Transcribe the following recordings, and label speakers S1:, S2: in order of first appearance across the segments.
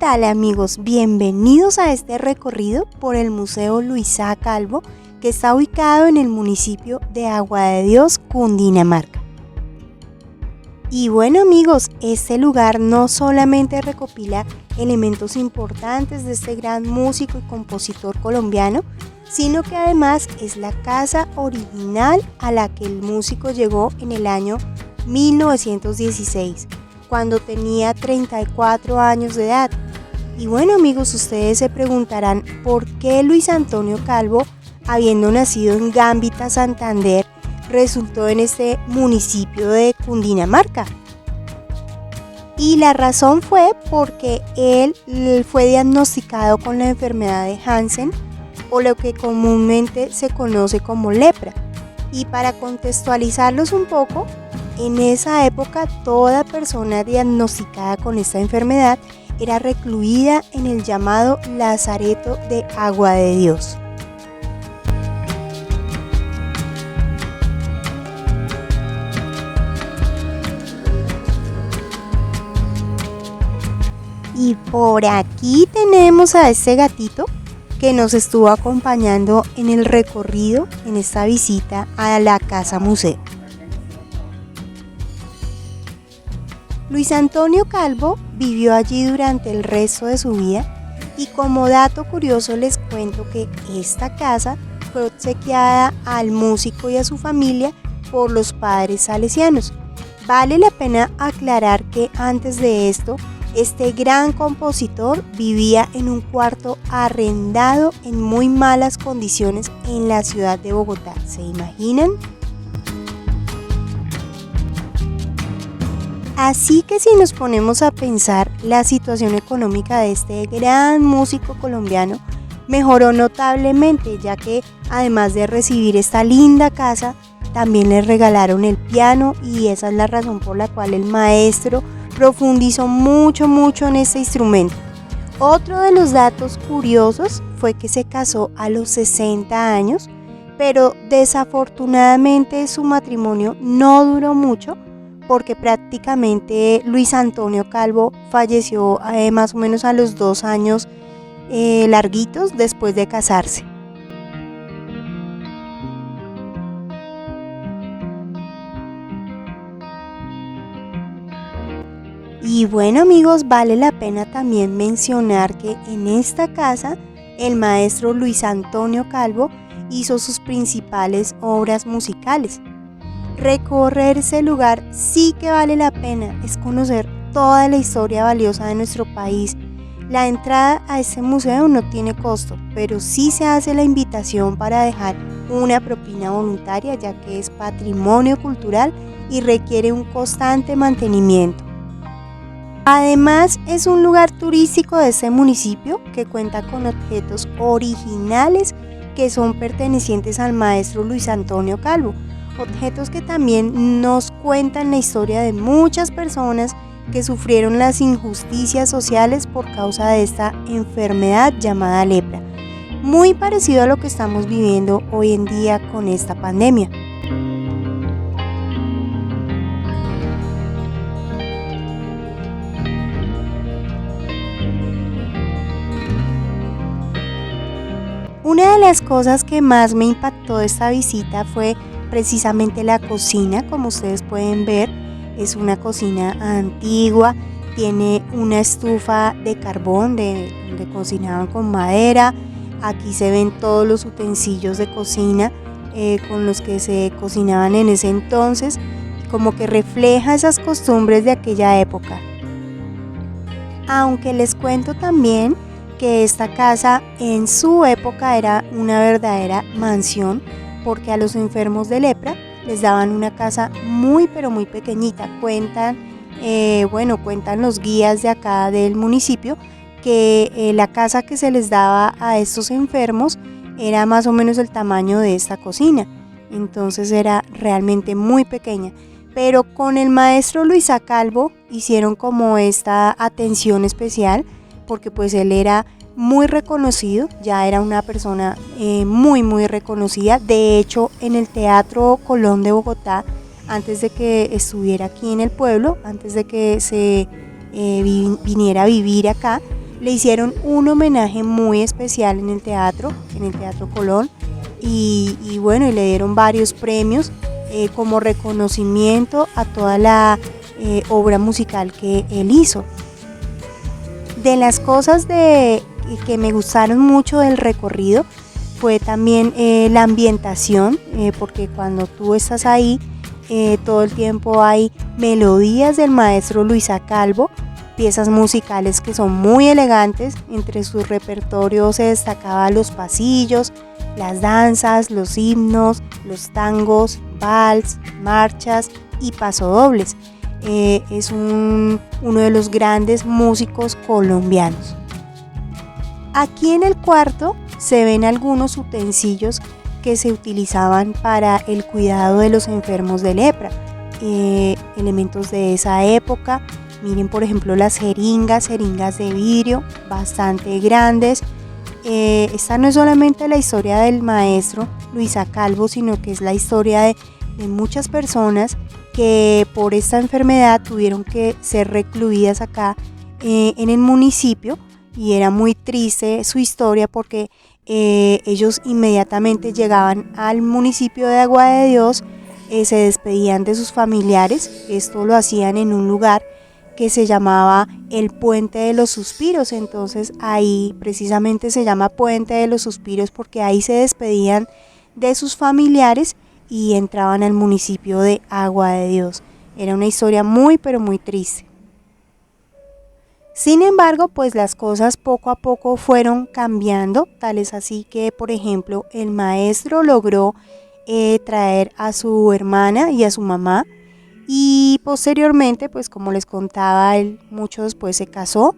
S1: tal, amigos? Bienvenidos a este recorrido por el Museo Luisa Calvo, que está ubicado en el municipio de Agua de Dios, Cundinamarca. Y bueno, amigos, este lugar no solamente recopila elementos importantes de este gran músico y compositor colombiano, sino que además es la casa original a la que el músico llegó en el año 1916, cuando tenía 34 años de edad. Y bueno, amigos, ustedes se preguntarán por qué Luis Antonio Calvo, habiendo nacido en Gambita, Santander, resultó en este municipio de Cundinamarca. Y la razón fue porque él fue diagnosticado con la enfermedad de Hansen, o lo que comúnmente se conoce como lepra. Y para contextualizarlos un poco, en esa época toda persona diagnosticada con esta enfermedad era recluida en el llamado Lazareto de Agua de Dios. Y por aquí tenemos a este gatito que nos estuvo acompañando en el recorrido, en esta visita a la Casa Museo. Luis Antonio Calvo vivió allí durante el resto de su vida y como dato curioso les cuento que esta casa fue obsequiada al músico y a su familia por los padres salesianos. Vale la pena aclarar que antes de esto, este gran compositor vivía en un cuarto arrendado en muy malas condiciones en la ciudad de Bogotá. ¿Se imaginan? Así que si nos ponemos a pensar, la situación económica de este gran músico colombiano mejoró notablemente, ya que además de recibir esta linda casa, también le regalaron el piano y esa es la razón por la cual el maestro profundizó mucho en este instrumento. Otro de los datos curiosos fue que se casó a los 60 años, pero desafortunadamente su matrimonio no duró mucho porque prácticamente Luis Antonio Calvo falleció más o menos a los 2 años larguitos después de casarse. Y bueno, amigos, vale la pena también mencionar que en esta casa el maestro Luis Antonio Calvo hizo sus principales obras musicales. Recorrer ese lugar sí que vale la pena, es conocer toda la historia valiosa de nuestro país. La entrada a este museo no tiene costo, pero sí se hace la invitación para dejar una propina voluntaria, ya que es patrimonio cultural y requiere un constante mantenimiento. Además, es un lugar turístico de este municipio que cuenta con objetos originales que son pertenecientes al maestro Luis Antonio Calvo, objetos que también nos cuentan la historia de muchas personas que sufrieron las injusticias sociales por causa de esta enfermedad llamada lepra, muy parecido a lo que estamos viviendo hoy en día con esta pandemia. Una de las cosas que más me impactó de esta visita fue precisamente la cocina. Como ustedes pueden ver, es una cocina antigua, tiene una estufa de carbón donde cocinaban con madera. Aquí se ven todos los utensilios de cocina con los que se cocinaban en ese entonces, como que refleja esas costumbres de aquella época. Aunque les cuento también que esta casa en su época era una verdadera mansión, porque a los enfermos de lepra les daban una casa muy pequeñita. Cuentan los guías de acá del municipio que la casa que se les daba a estos enfermos era más o menos el tamaño de esta cocina, entonces era realmente muy pequeña. Pero con el maestro Luisa Calvo hicieron como esta atención especial, porque pues él era muy reconocido, ya era una persona muy reconocida. De hecho, en el Teatro Colón de Bogotá, antes de que estuviera aquí en el pueblo, antes de que se viniera a vivir acá, le hicieron un homenaje muy especial en el Teatro Colón, y bueno, y le dieron varios premios como reconocimiento a toda la obra musical que él hizo. De las cosas que me gustaron mucho del recorrido fue también la ambientación, porque cuando tú estás ahí, todo el tiempo hay melodías del maestro Luisa Calvo, piezas musicales que son muy elegantes. Entre sus repertorios se destacaban los pasillos, las danzas, los himnos, los tangos, vals, marchas y pasodobles. Es uno de los grandes músicos colombianos. Aquí en el cuarto se ven algunos utensilios que se utilizaban para el cuidado de los enfermos de lepra, elementos de esa época. Miren, por ejemplo, las jeringas de vidrio bastante grandes. Esta no es solamente la historia del maestro Luisa Calvo, sino que es la historia de muchas personas que por esta enfermedad tuvieron que ser recluidas acá en el municipio, y era muy triste su historia porque ellos inmediatamente llegaban al municipio de Agua de Dios, se despedían de sus familiares. Esto lo hacían en un lugar que se llamaba el Puente de los Suspiros. Entonces ahí precisamente se llama Puente de los Suspiros porque ahí se despedían de sus familiares y entraban al municipio de Agua de Dios. Era una historia muy pero muy triste. Sin embargo, pues las cosas poco a poco fueron cambiando, tal es así que, por ejemplo, el maestro logró traer a su hermana y a su mamá, y posteriormente, pues como les contaba, él mucho después se casó.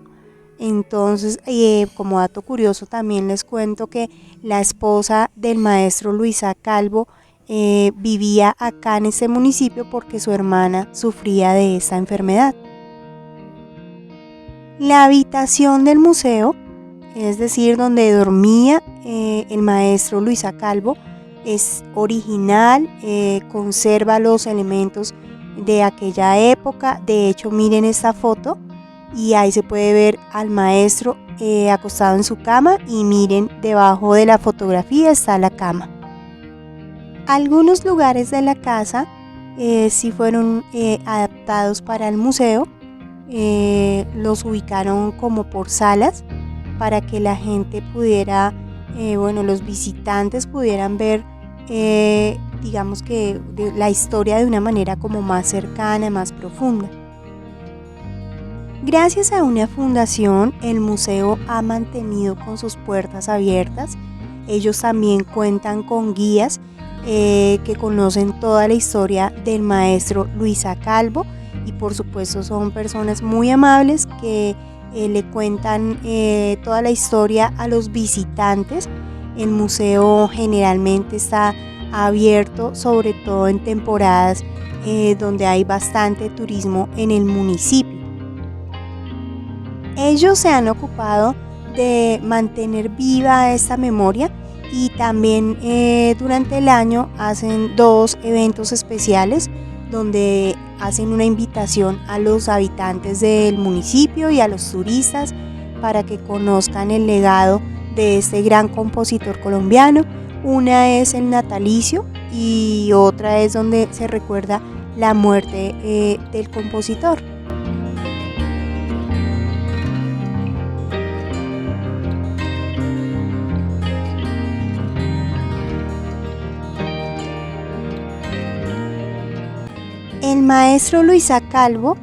S1: Entonces, como dato curioso, también les cuento que la esposa del maestro Luisa Calvo vivía acá en este municipio porque su hermana sufría de esta enfermedad. La habitación del museo, es decir, donde dormía el maestro Luisa Calvo, es original, conserva los elementos de aquella época. De hecho, miren esta foto y ahí se puede ver al maestro acostado en su cama, y miren, debajo de la fotografía está la cama. Algunos lugares de la casa sí fueron adaptados para el museo. Los ubicaron como por salas para que la gente pudiera, los visitantes pudieran ver, digamos que la historia de una manera como más cercana, más profunda. Gracias a una fundación, el museo ha mantenido con sus puertas abiertas. Ellos también cuentan con guías que conocen toda la historia del maestro Luisa Calvo, y por supuesto son personas muy amables que le cuentan toda la historia a los visitantes. El museo generalmente está abierto, sobre todo en temporadas donde hay bastante turismo en el municipio. Ellos se han ocupado de mantener viva esta memoria, y también durante el año hacen 2 eventos especiales donde hacen una invitación a los habitantes del municipio y a los turistas para que conozcan el legado de este gran compositor colombiano. Una es el natalicio y otra es donde se recuerda la muerte del compositor. El maestro Luisa Calvo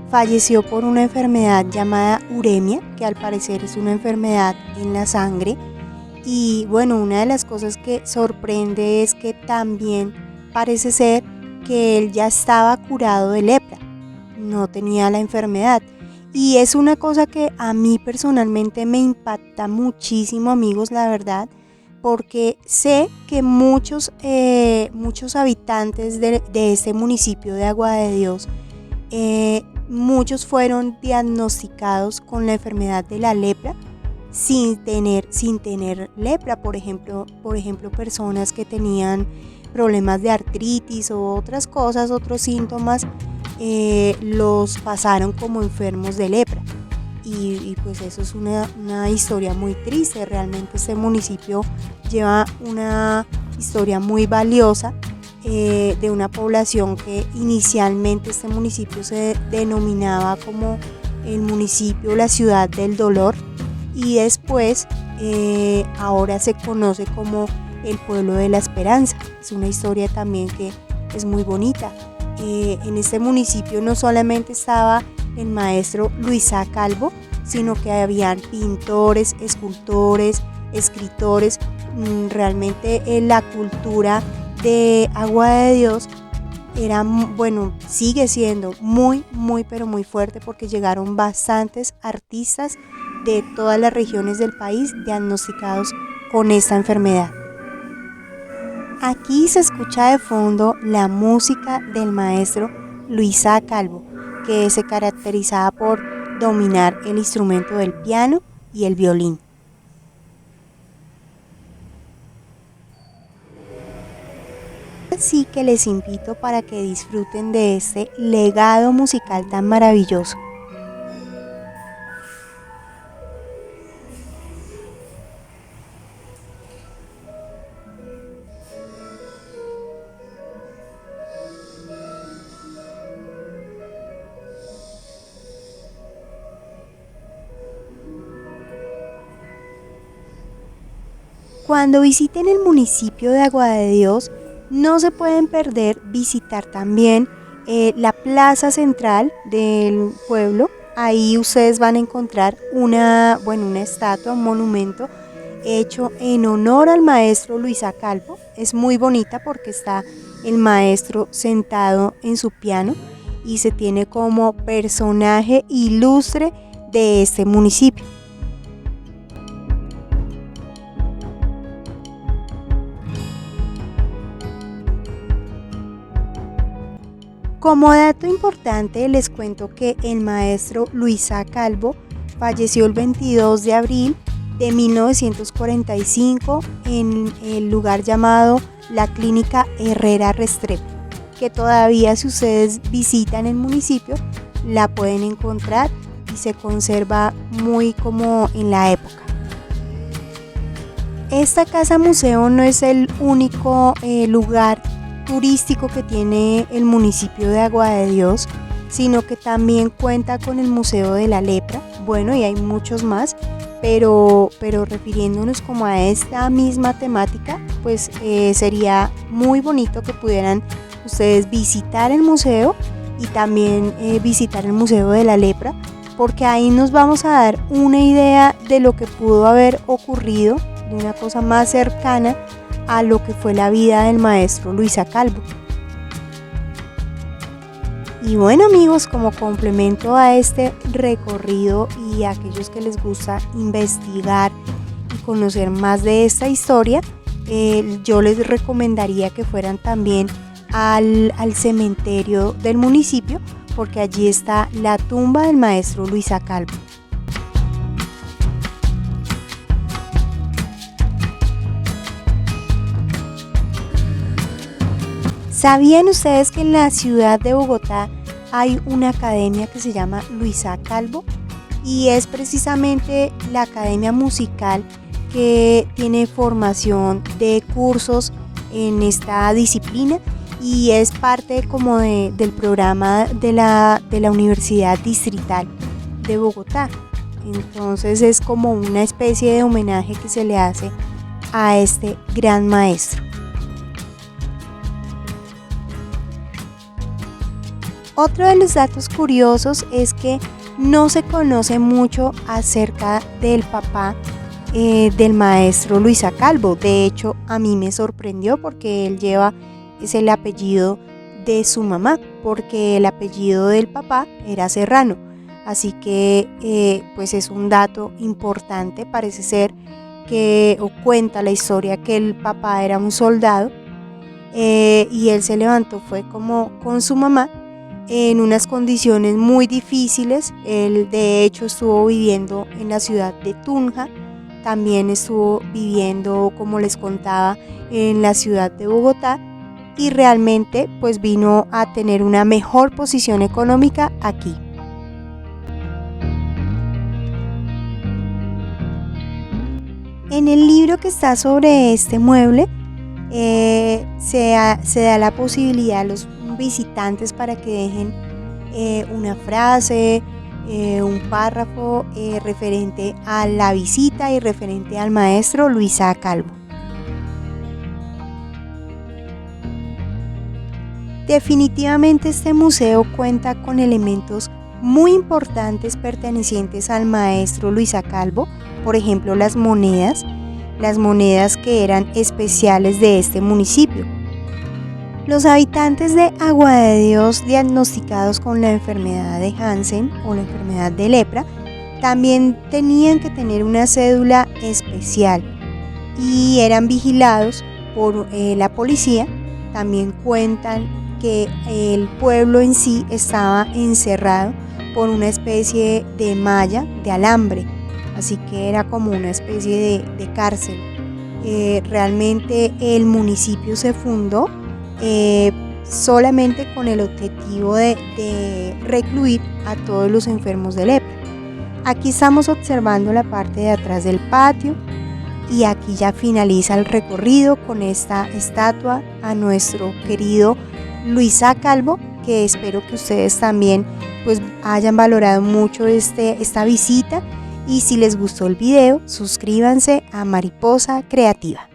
S1: falleció por una enfermedad llamada uremia, que al parecer es una enfermedad en la sangre. Y bueno, una de las cosas que sorprende es que también parece ser que él ya estaba curado de lepra, no tenía la enfermedad. Y es una cosa que a mí personalmente me impacta muchísimo, amigos, la verdad, porque sé que muchos habitantes de este municipio de Agua de Dios, muchos fueron diagnosticados con la enfermedad de la lepra sin tener lepra. Por ejemplo, personas que tenían problemas de artritis o otras cosas, otros síntomas, los pasaron como enfermos de lepra. y pues eso es una historia muy triste. Realmente este municipio lleva una historia muy valiosa de una población que inicialmente este municipio se denominaba como el municipio, la ciudad del dolor, y después ahora se conoce como el pueblo de la esperanza. Es una historia también que es muy bonita. En este municipio no solamente estaba el maestro Luisá Calvo, sino que habían pintores, escultores, escritores. Realmente la cultura de Agua de Dios era, bueno, sigue siendo muy, muy, pero muy fuerte, porque llegaron bastantes artistas de todas las regiones del país diagnosticados con esta enfermedad. Aquí se escucha de fondo la música del maestro Luisá Calvo, que se caracterizaba por dominar el instrumento del piano y el violín. Así que les invito para que disfruten de este legado musical tan maravilloso. Cuando visiten el municipio de Agua de Dios, no se pueden perder visitar también la plaza central del pueblo. Ahí ustedes van a encontrar una estatua, un monumento hecho en honor al maestro Luisá Calvo. Es muy bonita porque está el maestro sentado en su piano y se tiene como personaje ilustre de este municipio. Como dato importante, les cuento que el maestro Luisá Calvo falleció el 22 de abril de 1945 en el lugar llamado la Clínica Herrera Restrepo, que todavía, si ustedes visitan el municipio, la pueden encontrar y se conserva muy como en la época. Esta casa museo no es el único lugar turístico que tiene el municipio de Agua de Dios, sino que también cuenta con el Museo de la Lepra. Bueno, y hay muchos más, pero refiriéndonos como a esta misma temática, pues sería muy bonito que pudieran ustedes visitar el museo y también visitar el Museo de la Lepra, porque ahí nos vamos a dar una idea de lo que pudo haber ocurrido, de una cosa más cercana a lo que fue la vida del maestro Luisá Calvo. Y bueno, amigos, como complemento a este recorrido y a aquellos que les gusta investigar y conocer más de esta historia, yo les recomendaría que fueran también al cementerio del municipio, porque allí está la tumba del maestro Luisá Calvo. ¿Sabían ustedes que en la ciudad de Bogotá hay una academia que se llama Luisá Calvo? Y es precisamente la academia musical que tiene formación de cursos en esta disciplina y es parte como del programa de la Universidad Distrital de Bogotá. Entonces es como una especie de homenaje que se le hace a este gran maestro. Otro de los datos curiosos es que no se conoce mucho acerca del papá del maestro Luisá Calvo. De hecho, a mí me sorprendió porque es el apellido de su mamá, porque el apellido del papá era Serrano. Así que pues es un dato importante. Parece ser que cuenta la historia que el papá era un soldado y él se levantó, fue como con su mamá, en unas condiciones muy difíciles. Él de hecho estuvo viviendo en la ciudad de Tunja, también estuvo viviendo, como les contaba, en la ciudad de Bogotá, y realmente pues vino a tener una mejor posición económica aquí. En el libro que está sobre este mueble se da la posibilidad a los visitantes para que dejen una frase, un párrafo referente a la visita y referente al maestro Luisa Calvo. Definitivamente este museo cuenta con elementos muy importantes pertenecientes al maestro Luisa Calvo, por ejemplo las monedas que eran especiales de este municipio. Los habitantes de Agua de Dios diagnosticados con la enfermedad de Hansen o la enfermedad de lepra también tenían que tener una cédula especial y eran vigilados por la policía. También cuentan que el pueblo en sí estaba encerrado por una especie de malla de alambre, así que era como una especie de cárcel. Realmente el municipio se fundó solamente con el objetivo de recluir a todos los enfermos de lepra. Aquí estamos observando la parte de atrás del patio y aquí ya finaliza el recorrido con esta estatua a nuestro querido Luisa Calvo, que espero que ustedes también pues hayan valorado mucho esta visita, y si les gustó el video, suscríbanse a Mariposa Creativa.